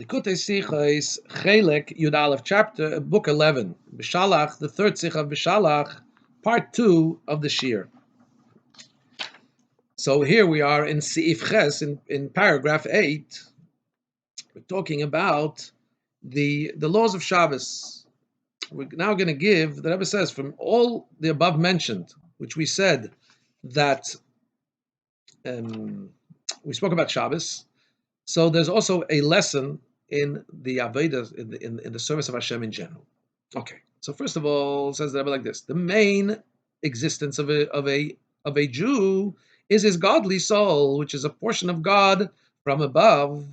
Likutei Sichos, Chelek, Yud Aleph, chapter, book 11. Beshalach, the third Sich of Beshalach, part 2 of the Shir. So here we are in Seif Ches, in paragraph 8. We're talking about the laws of Shabbos. We're now going to give, the Rebbe says, from all the above mentioned, which we said that we spoke about Shabbos. So there's also a lesson in the Avodah, in the service of Hashem in general. Okay, so first of all, says the Rebbe like this: the main existence of a Jew is his godly soul, which is a portion of God from above.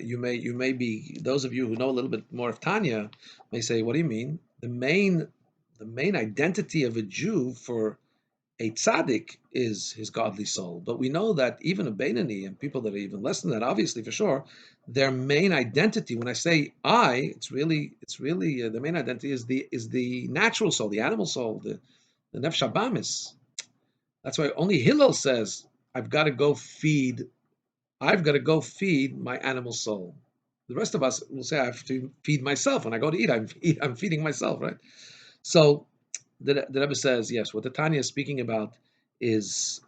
You may be, those of you who know a little bit more of Tanya may say, what do you mean? The main identity of a Jew for a tzaddik is his godly soul, but we know that even a Beinani and people that are even less than that, obviously for sure, their main identity. When I say I, it's really the main identity is the natural soul, the animal soul, the nefesh habamis. That's why only Hillel says, I've got to go feed my animal soul. The rest of us will say, I have to feed myself. When I go to eat, I'm feeding myself, right? So the Rebbe says, yes, what the Tanya is speaking about is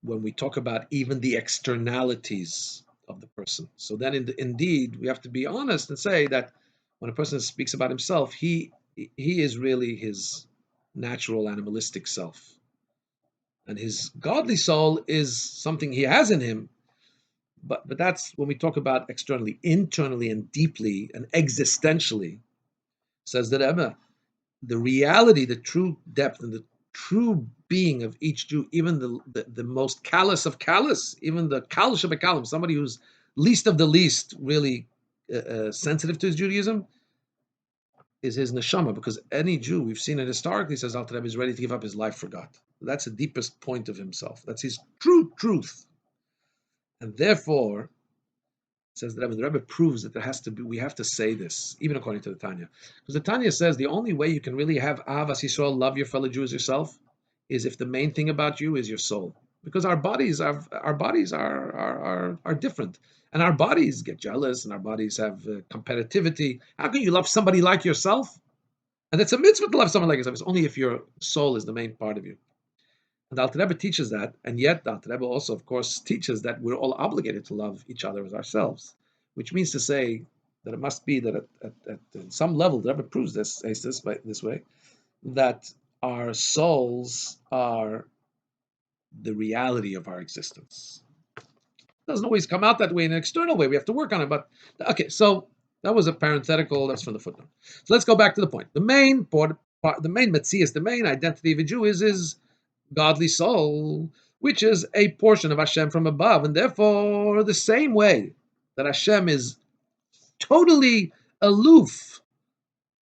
when we talk about even the externalities of the person. So then indeed, we have to be honest and say that when a person speaks about himself, he is really his natural animalistic self. And his godly soul is something he has in him, but that's when we talk about externally. Internally and deeply and existentially, says the Rebbe, the reality, the true depth, and the true being of each Jew, even the most callous of callous, even the kal shebekalim, somebody who's least of the least, really sensitive to his Judaism, is his neshama. Because any Jew, we've seen it historically, says Alter Rebbe, is ready to give up his life for God. That's the deepest point of himself. That's his true truth. And therefore, says the Rebbe proves that we have to say this, even according to the Tanya. Because the Tanya says the only way you can really have Ahavas Yisrael, love your fellow Jew as yourself, is if the main thing about you is your soul. Because our bodies are different. And our bodies get jealous, and our bodies have competitivity. How can you love somebody like yourself? And it's a mitzvah to love someone like yourself. It's only if your soul is the main part of you. And the Alter Rebbe teaches that, and yet the Alter Rebbe also, of course, teaches that we're all obligated to love each other as ourselves, which means to say that it must be that at some level, the Rebbe proves this way, that our souls are the reality of our existence. It doesn't always come out that way in an external way. We have to work on it. But okay, so that was a parenthetical. That's from the footnote. So let's go back to the point. The main metzias, the main identity of a Jew is his godly soul, which is a portion of Hashem from above, and therefore the same way that Hashem is totally aloof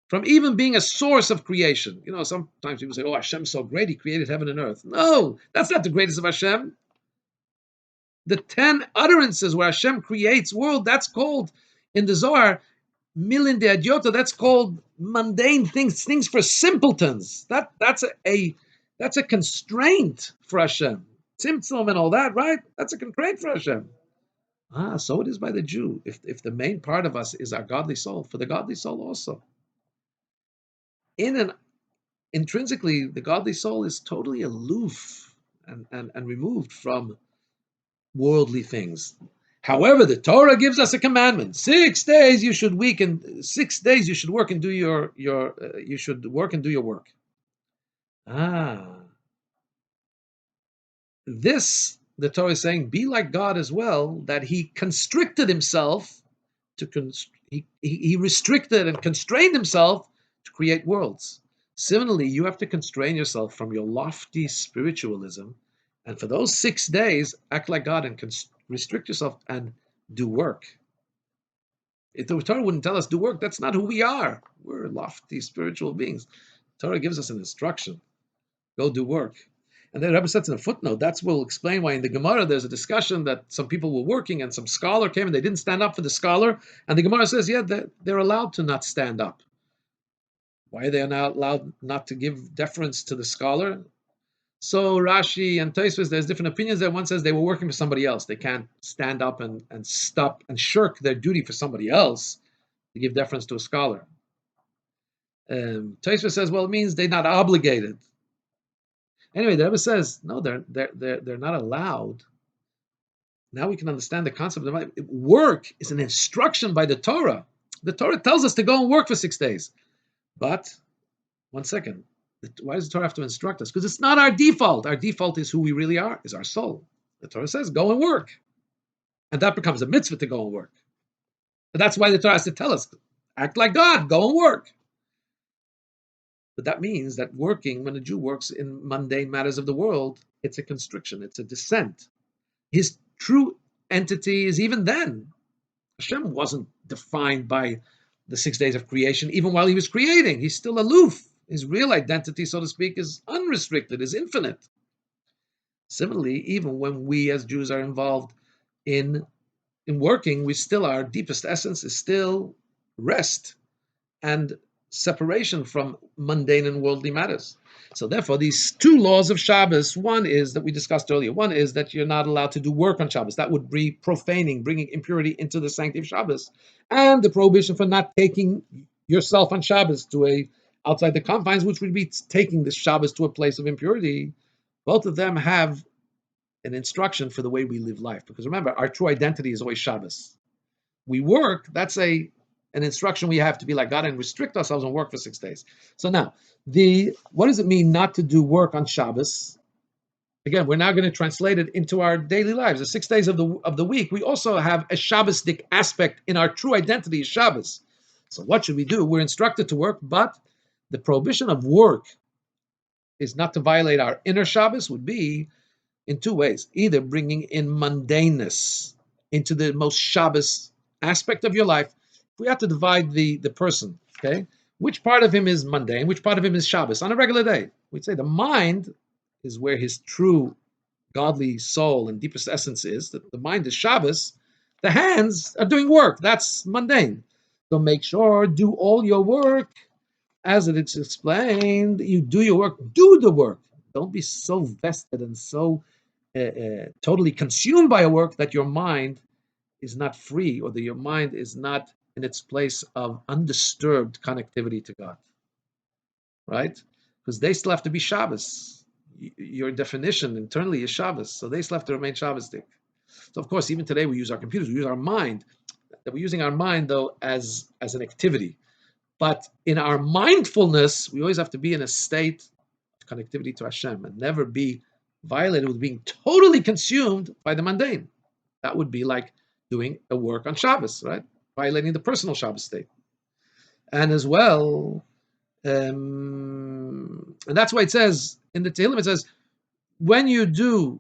from even being a source of creation. You know, sometimes people say, "Oh, Hashem's so great; He created heaven and earth." No, that's not the greatest of Hashem. The 10 utterances where Hashem creates world, that's called in the Zohar milin de adiota. That's called mundane things for simpletons. That's a constraint for Hashem. Tzimtzum and all that, right? That's a constraint for Hashem. So it is by the Jew. If the main part of us is our godly soul, for the godly soul also. Intrinsically, the godly soul is totally aloof and removed from worldly things. However, the Torah gives us a commandment: 6 days you should and 6 days you should work and do you should work and do your work. This, the Torah is saying, be like God as well, that He constricted Himself He restricted and constrained Himself to create worlds. Similarly, you have to constrain yourself from your lofty spiritualism, and for those 6 days, act like God and restrict yourself and do work. If the Torah wouldn't tell us do work, that's not who we are. We're lofty spiritual beings. The Torah gives us an instruction. Go do work. And then Rabbi says in a footnote, that will explain why in the Gemara there's a discussion that some people were working and some scholar came and they didn't stand up for the scholar. And the Gemara says, yeah, they're allowed to not stand up. Why are they not allowed not to give deference to the scholar? So Rashi and Tosfos, there's different opinions there. One says they were working for somebody else. They can't stand up and stop and shirk their duty for somebody else to give deference to a scholar. Tosfos says, well, it means they're not obligated. Anyway, the Rebbe says, no, they're not allowed. Now we can understand the concept of work is an instruction by the Torah. The Torah tells us to go and work for 6 days. But, one second, why does the Torah have to instruct us? Because it's not our default. Our default is who we really are, is our soul. The Torah says, go and work. And that becomes a mitzvah to go and work. But that's why the Torah has to tell us, act like God, go and work. But that means that working, when a Jew works in mundane matters of the world, it's a constriction, it's a descent. His true entity is even then. Hashem wasn't defined by the 6 days of creation, even while he was creating. He's still aloof. His real identity, so to speak, is unrestricted, is infinite. Similarly, even when we as Jews are involved in working, we still, our deepest essence is still rest and separation from mundane and worldly matters. So therefore, these two laws of Shabbos, one is that we discussed earlier. One is that you're not allowed to do work on Shabbos. That would be profaning, bringing impurity into the sanctity of Shabbos. And the prohibition for not taking yourself on Shabbos to outside the confines, which would be taking the Shabbos to a place of impurity. Both of them have an instruction for the way we live life. Because remember, our true identity is always Shabbos. We work, that's an instruction we have to be like God and restrict ourselves and work for 6 days. So now, what does it mean not to do work on Shabbos? Again, we're now going to translate it into our daily lives. The 6 days of the week, we also have a Shabbosdic aspect in our true identity is Shabbos. So what should we do? We're instructed to work, but the prohibition of work is not to violate our inner Shabbos would be in two ways. Either bringing in mundaneness into the most Shabbos aspect of your life. If we have to divide the person, okay, which part of him is mundane, which part of him is Shabbos on a regular day? We'd say the mind is where his true godly soul and deepest essence is. That the mind is Shabbos. The hands are doing work. That's mundane. So make sure, do all your work as it is explained. You do your work, do the work. Don't be so vested and so totally consumed by a work that your mind is not free, or that your mind is not in its place of undisturbed connectivity to God, right? Because they still have to be Shabbos. Your definition internally is Shabbos, so they still have to remain Shabbosdik. So of course, even today we use our computers, we use our mind. That we're using our mind though as an activity, but in our mindfulness, we always have to be in a state of connectivity to Hashem and never be violated with being totally consumed by the mundane. That would be like doing a work on Shabbos, right? Violating the personal Shabbos state. And as well, and that's why it says in the Tehillim, it says, when you do,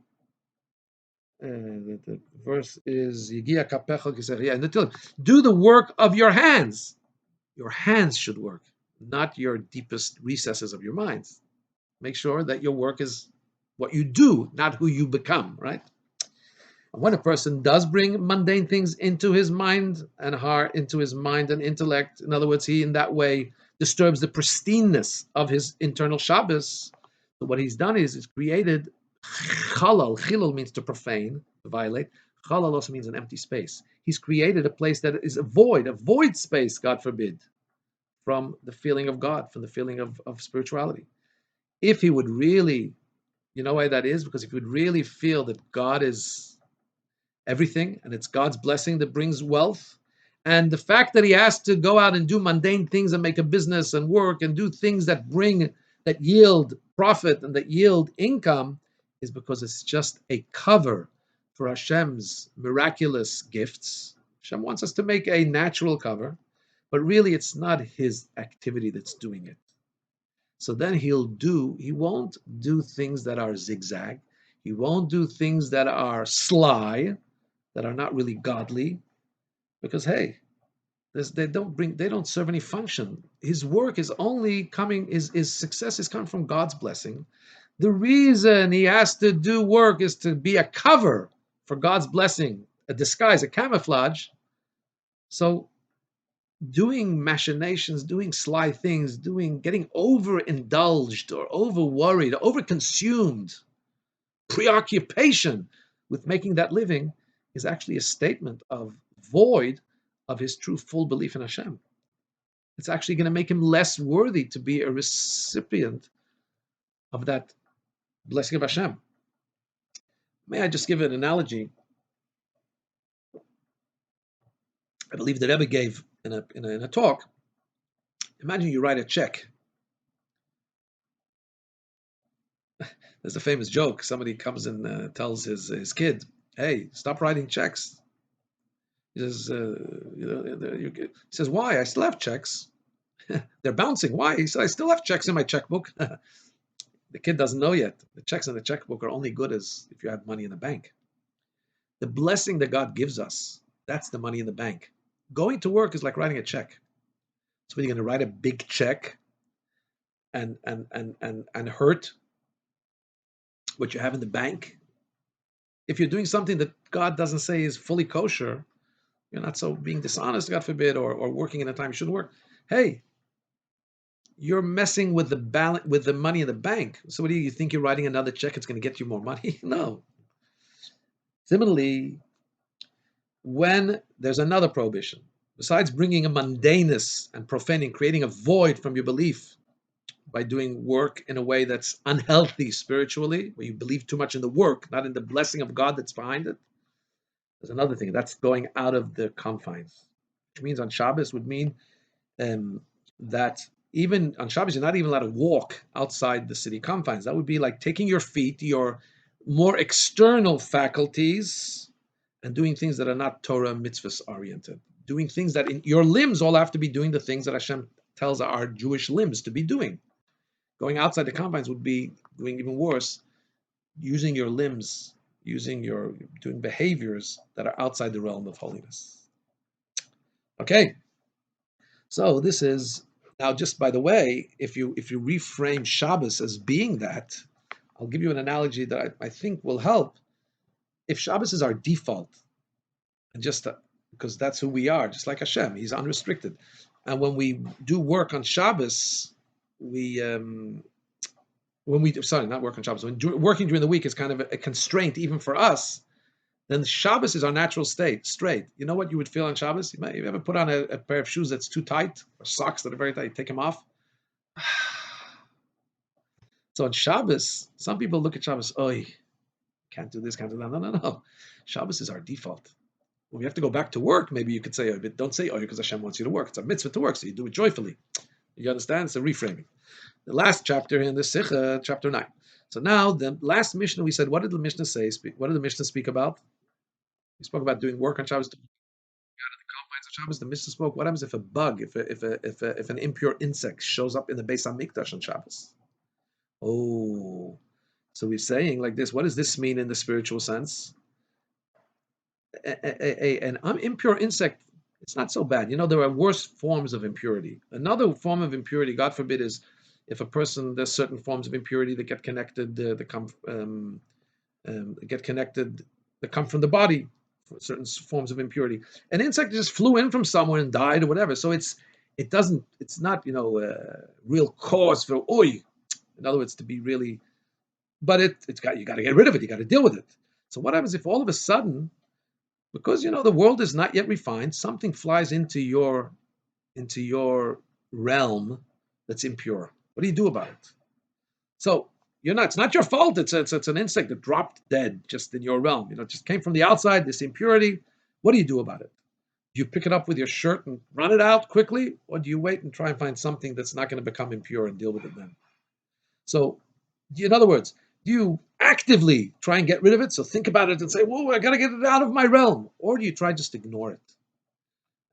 the verse is, Yigia kapecha kiseria, in the Tehillim, do the work of your hands. Your hands should work, not your deepest recesses of your minds. Make sure that your work is what you do, not who you become, right? And when a person does bring mundane things into his mind and heart, into his mind and intellect, in other words, he in that way disturbs the pristineness of his internal Shabbos. So what he's done is created chalal. Chilul means to profane, to violate. Chalal also means an empty space. He's created a place that is a void space, God forbid, from the feeling of God, from the feeling of spirituality. If he would really, you know why that is? Because if he would really feel that God is everything and it's God's blessing that brings wealth, and the fact that he has to go out and do mundane things and make a business and work and do things that yield profit and that yield income is because it's just a cover for Hashem's miraculous gifts. Hashem wants us to make a natural cover, but really it's not his activity that's doing it. So then he won't do things that are zigzag. He won't do things that are sly, that are not really godly, because hey, they don't serve any function. His work is only coming, his success is coming from God's blessing. The reason he has to do work is to be a cover for God's blessing, a disguise, a camouflage. So doing machinations, doing sly things, getting overindulged or over worried, over consumed, preoccupation with making that living is actually a statement of void of his true full belief in Hashem. It's actually going to make him less worthy to be a recipient of that blessing of Hashem. May I just give an analogy? I believe the Rabbi gave in a talk. Imagine you write a check. There's a famous joke. Somebody comes and tells his kid, "Hey, stop writing checks." He says, he says, "Why? I still have checks. They're bouncing. Why?" He said, "I still have checks in my checkbook." The kid doesn't know yet. The checks in the checkbook are only good as if you have money in the bank. The blessing that God gives us, that's the money in the bank. Going to work is like writing a check. So you're going to write a big check and hurt what you have in the bank. If you're doing something that God doesn't say is fully kosher, you're not so being dishonest, God forbid, or working in a time you shouldn't work. Hey, you're messing with the money in the bank. So what do you think you're writing another check? It's going to get you more money? No. Similarly, when there's another prohibition, besides bringing a mundaneness and profaning, creating a void from your belief by doing work in a way that's unhealthy spiritually, where you believe too much in the work, not in the blessing of God that's behind it. There's another thing that's going out of the confines, which means on Shabbos would mean that even on Shabbos, you're not even allowed to walk outside the city confines. That would be like taking your feet, your more external faculties, and doing things that are not Torah mitzvahs oriented. Doing things that in your limbs all have to be doing the things that Hashem tells our Jewish limbs to be doing. Going outside the confines would be doing even worse, using your limbs, doing behaviors that are outside the realm of holiness. Okay, so this is now, just by the way, if you reframe Shabbos as being that, I'll give you an analogy that I think will help. If Shabbos is our default, and just because that's who we are, just like Hashem, He's unrestricted, and when we do work on Shabbos, not work on Shabbos, working during the week is kind of a constraint even for us. Then Shabbos is our natural state, straight. You know what you would feel on Shabbos? You ever put on a pair of shoes that's too tight, or socks that are very tight, you take them off? So on Shabbos, some people look at Shabbos, can't do this, can't do that. No. Shabbos is our default. When we have to go back to work, maybe you could say, but don't say, because Hashem wants you to work. It's a mitzvah to work, so you do it joyfully. You understand? It's a reframing. The last chapter in the Sikha, chapter 9. So now, the last Mishnah, we said, what did the Mishnah say? What did the Mishnah speak about? We spoke about doing work on Shabbos. Out of the confines of Shabbos, the Mishnah spoke. What happens if a bug, if an impure insect shows up in the Beis Hamikdash on Shabbos? Oh, so we're saying like this. What does this mean in the spiritual sense? An impure insect, it's not so bad. There are worse forms of impurity. Another form of impurity, God forbid, is if a person, there's certain forms of impurity that get connected, that come from the body, certain forms of impurity. An insect just flew in from somewhere and died or whatever. So it's not real cause for oy. In other words, to be really, but you got to get rid of it. You got to deal with it. So what happens if all of a sudden, because the world is not yet refined, something flies into your realm that's impure? What do you do about it? So it's not your fault. It's an insect that dropped dead just in your realm. Just came from the outside, this impurity. What do you do about it? Do you pick it up with your shirt and run it out quickly? Or do you wait and try and find something that's not going to become impure and deal with it then? So, in other words, do you actively try and get rid of it? So think about it and say, whoa, I got to get it out of my realm. Or do you try just to ignore it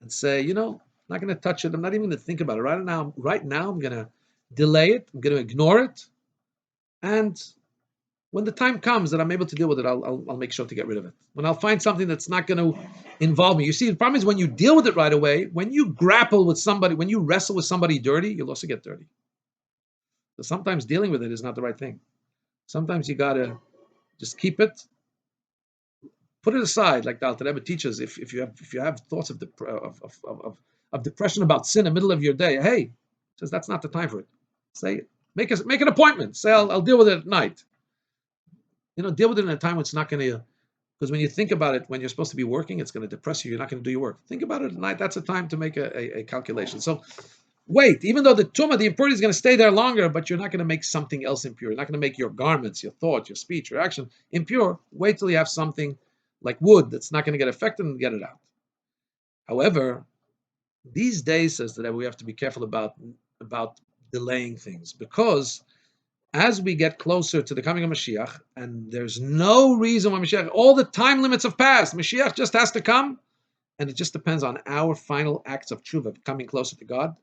and say, I'm not going to touch it. I'm not even going to think about it. Right now, I'm going to delay it. I'm going to ignore it. And when the time comes that I'm able to deal with it, I'll make sure to get rid of it. When I'll find something that's not going to involve me. You see, the problem is when you deal with it right away, when you grapple with somebody, when you wrestle with somebody dirty, you'll also get dirty. So sometimes dealing with it is not the right thing. Sometimes you got to just keep it, put it aside, like the Alter Rebbe teaches. If you have thoughts of of depression about sin in the middle of your day, hey, says that's not the time for it. Say, make an appointment. Say, I'll deal with it at night. Deal with it in a time when it's not going to, because when you think about it, when you're supposed to be working, it's going to depress you. You're not going to do your work. Think about it at night. That's a time to make a calculation. So wait, even though the tumah, the impurity is going to stay there longer, but you're not going to make something else impure. You're not going to make your garments, your thought, your speech, your action impure. Wait till you have something like wood that's not going to get affected and get it out. However, these days says that we have to be careful about delaying things, because as we get closer to the coming of Mashiach, and there's no reason why Mashiach, all the time limits have passed. Mashiach just has to come, and it just depends on our final acts of tshuva, coming closer to God.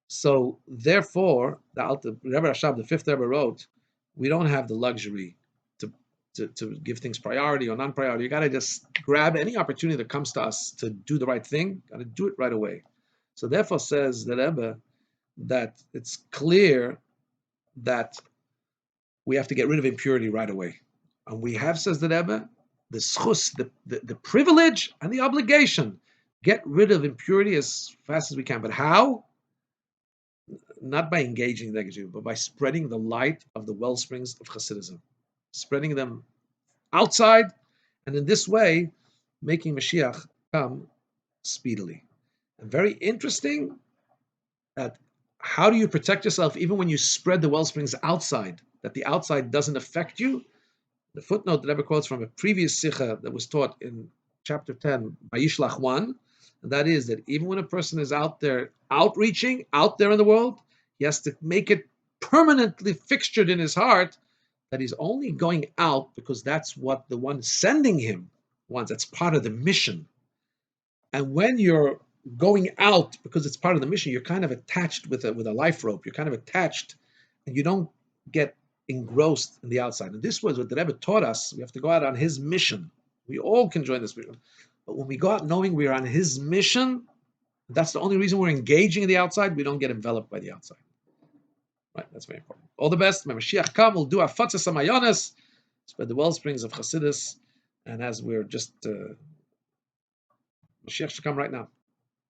So therefore, the Rebbe Rashab, the fifth Rebbe, wrote, we don't have the luxury to give things priority or non-priority. You got to just grab any opportunity that comes to us to do the right thing. Got to do it right away. So therefore, says the Rebbe that it's clear that we have to get rid of impurity right away, and we have, says the Rebbe, the schus, the privilege and the obligation, get rid of impurity as fast as we can. But how? Not by engaging negatively, but by spreading the light of the well springs of Hasidism, spreading them outside, and in this way, making Mashiach come speedily. And very interesting that how do you protect yourself even when you spread the well springs outside, that the outside doesn't affect you? The footnote that Rebbe quotes from a previous sikha that was taught in chapter 10, Beshalach 1, and that is that even when a person is out there outreaching, out there in the world, he has to make it permanently fixtured in his heart that he's only going out because that's what the one sending him wants. That's part of the mission. And when you're going out because it's part of the mission, you're kind of attached with a life rope. You're kind of attached, and you don't get engrossed in the outside. And this was what the Rebbe taught us. We have to go out on his mission. We all can join this mission. But when we go out knowing we are on his mission, that's the only reason we're engaging in the outside. We don't get enveloped by the outside. Right, that's very important. All the best. When Mashiach come, we'll do Afatzas Hamayonis, spread the well springs of Chassidus, and as we're just Mashiach should come right now.